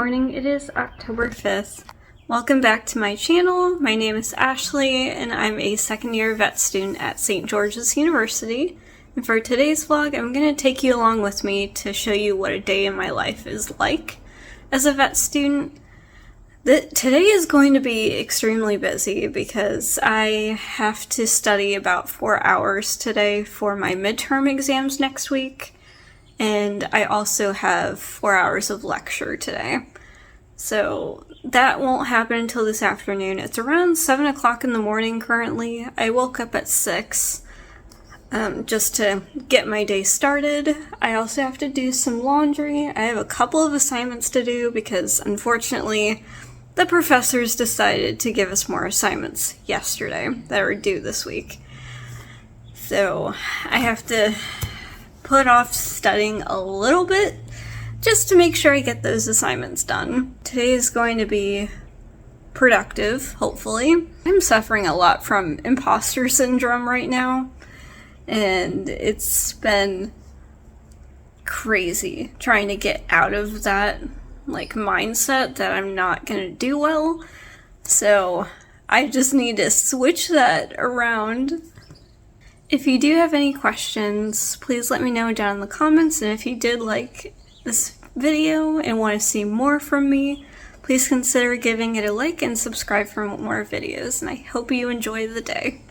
morning. It is October 5th. Welcome back to my channel. My name is Ashley and I'm a second-year vet student at St. George's University. And for today's vlog, I'm going to take you along with me to show you what a day in my life is like as a vet student. Today is going to be extremely busy because I have to study about 4 hours today for my midterm exams next week. And I also have 4 hours of lecture today. So that won't happen until this afternoon. It's around 7 o'clock in the morning currently. I woke up at 6 just to get my day started. I also have to do some laundry. I have a couple of assignments to do because unfortunately the professors decided to give us more assignments yesterday that are due this week. So I have to put off studying a little bit just to make sure I get those assignments done. Today is going to be productive, hopefully. I'm suffering a lot from imposter syndrome right now, and it's been crazy trying to get out of that mindset that I'm not gonna do well. So I just need to switch that around. If you do have any questions, please let me know down in the comments, and if you did like this video and want to see more from me, please consider giving it a like and subscribe for more videos, and I hope you enjoy the day.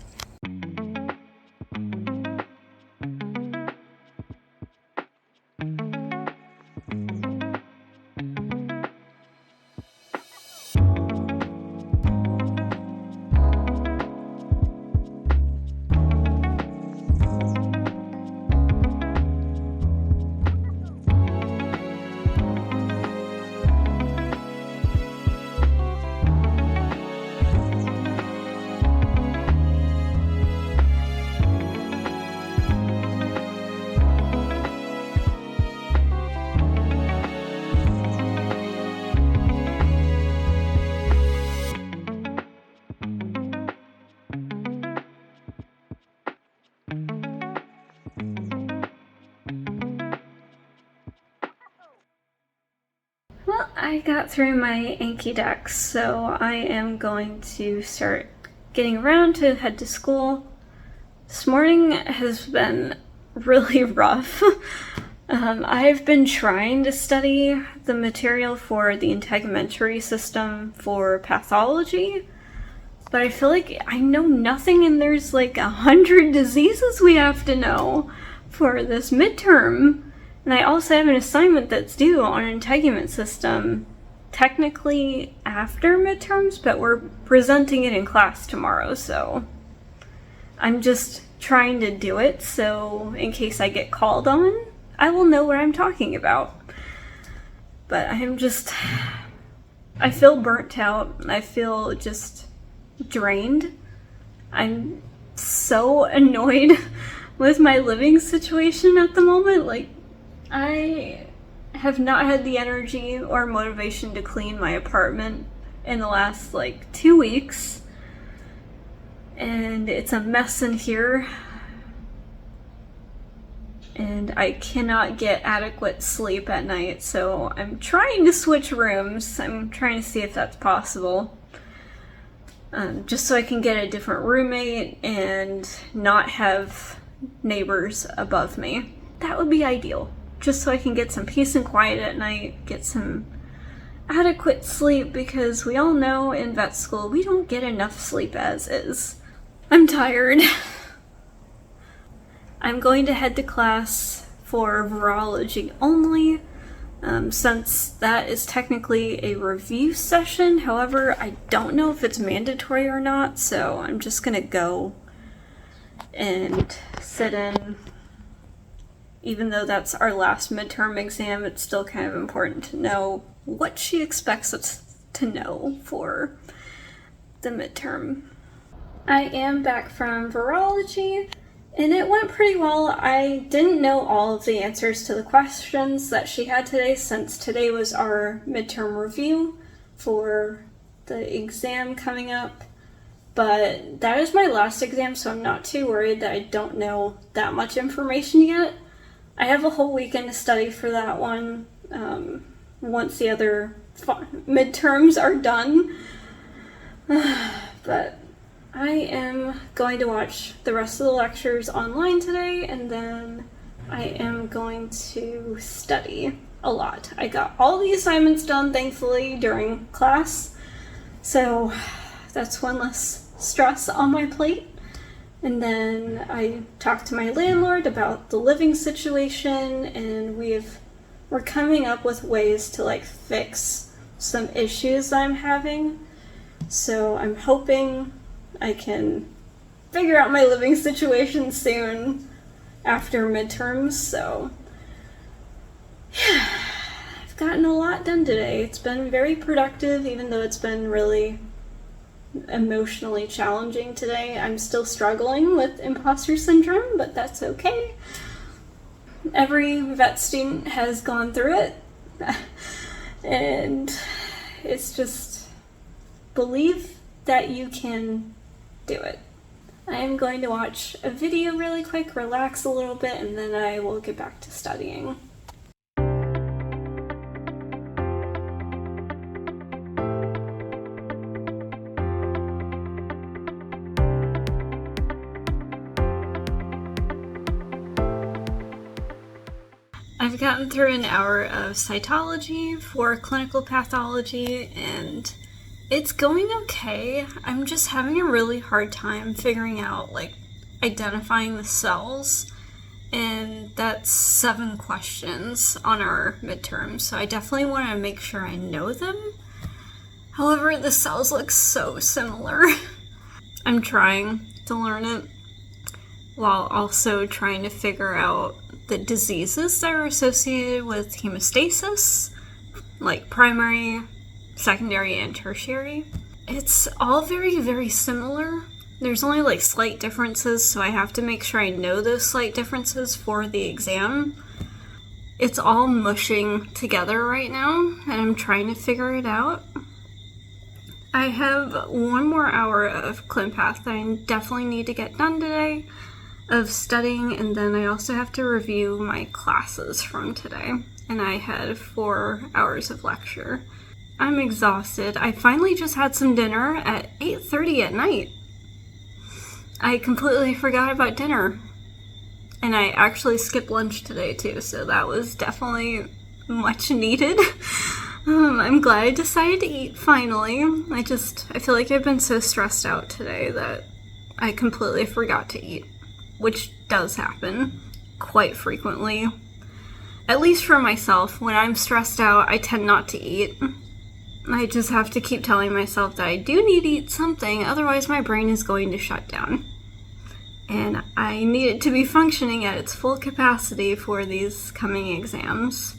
Well, I got through my Anki Dex, so I am going to start getting around to head to school. This morning has been really rough. I've been trying to study the material for the integumentary system for pathology, but I feel like I know nothing, and there's 100 diseases we have to know for this midterm. And I also have an assignment that's due on an integument system, technically after midterms, but we're presenting it in class tomorrow, so I'm just trying to do it so in case I get called on, I will know what I'm talking about. But I feel burnt out. I feel just drained. I'm so annoyed with my living situation at the moment. I have not had the energy or motivation to clean my apartment in the last 2 weeks, and it's a mess in here, and I cannot get adequate sleep at night, so I'm trying to switch rooms. I'm trying to see if that's possible, just so I can get a different roommate and not have neighbors above me. That would be ideal. Just so I can get some peace and quiet at night, get some adequate sleep, because we all know in vet school we don't get enough sleep as is. I'm tired. I'm going to head to class for virology only, since that is technically a review session. However, I don't know if it's mandatory or not, so I'm just gonna go and sit in. Even though that's our last midterm exam, it's still kind of important to know what she expects us to know for the midterm. I am back from virology, and it went pretty well. I didn't know all of the answers to the questions that she had today, since today was our midterm review for the exam coming up. But that is my last exam, so I'm not too worried that I don't know that much information yet. I have a whole weekend to study for that one. Once the other midterms are done. But I am going to watch the rest of the lectures online today, and then I am going to study a lot. I got all the assignments done, thankfully, during class, so that's one less stress on my plate. And then I talked to my landlord about the living situation, and we're coming up with ways to like fix some issues I'm having. So I'm hoping I can figure out my living situation soon after midterms. So yeah, I've gotten a lot done today. It's been very productive, even though it's been really emotionally challenging today. I'm still struggling with imposter syndrome, but that's okay. Every vet student has gone through it, and it's just believe that you can do it. I am going to watch a video really quick, relax a little bit, and then I will get back to studying. I've gotten through an hour of cytology for clinical pathology, and it's going okay. I'm just having a really hard time figuring out, identifying the cells, and that's 7 questions on our midterm, so I definitely want to make sure I know them. However, the cells look so similar. I'm trying to learn it while also trying to figure out the diseases that are associated with hemostasis, like primary, secondary, and tertiary. It's all very, very similar. There's only slight differences, so I have to make sure I know those slight differences for the exam. It's all mushing together right now, and I'm trying to figure it out. I have 1 more hour of ClinPath that I definitely need to get done today of studying, and then I also have to review my classes from today, and I had 4 hours of lecture. I'm exhausted. I finally just had some dinner at 8:30 at night. I completely forgot about dinner, and I actually skipped lunch today too, so that was definitely much needed. I'm glad I decided to eat finally. I feel like I've been so stressed out today that I completely forgot to eat, which does happen quite frequently. At least for myself, when I'm stressed out, I tend not to eat. I just have to keep telling myself that I do need to eat something, otherwise my brain is going to shut down. And I need it to be functioning at its full capacity for these coming exams.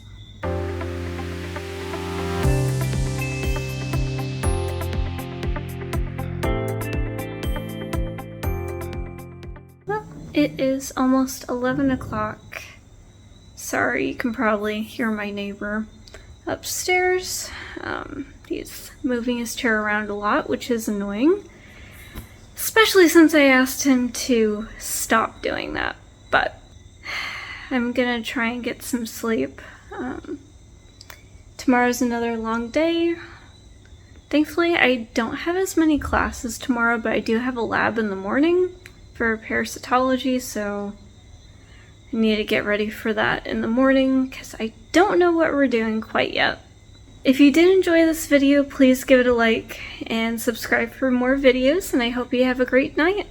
It is almost 11 o'clock. Sorry, you can probably hear my neighbor upstairs. He's moving his chair around a lot, which is annoying. Especially since I asked him to stop doing that. But I'm gonna try and get some sleep. Tomorrow's another long day. Thankfully, I don't have as many classes tomorrow, but I do have a lab in the morning for parasitology, so I need to get ready for that in the morning because I don't know what we're doing quite yet. If you did enjoy this video, please give it a like and subscribe for more videos, and I hope you have a great night.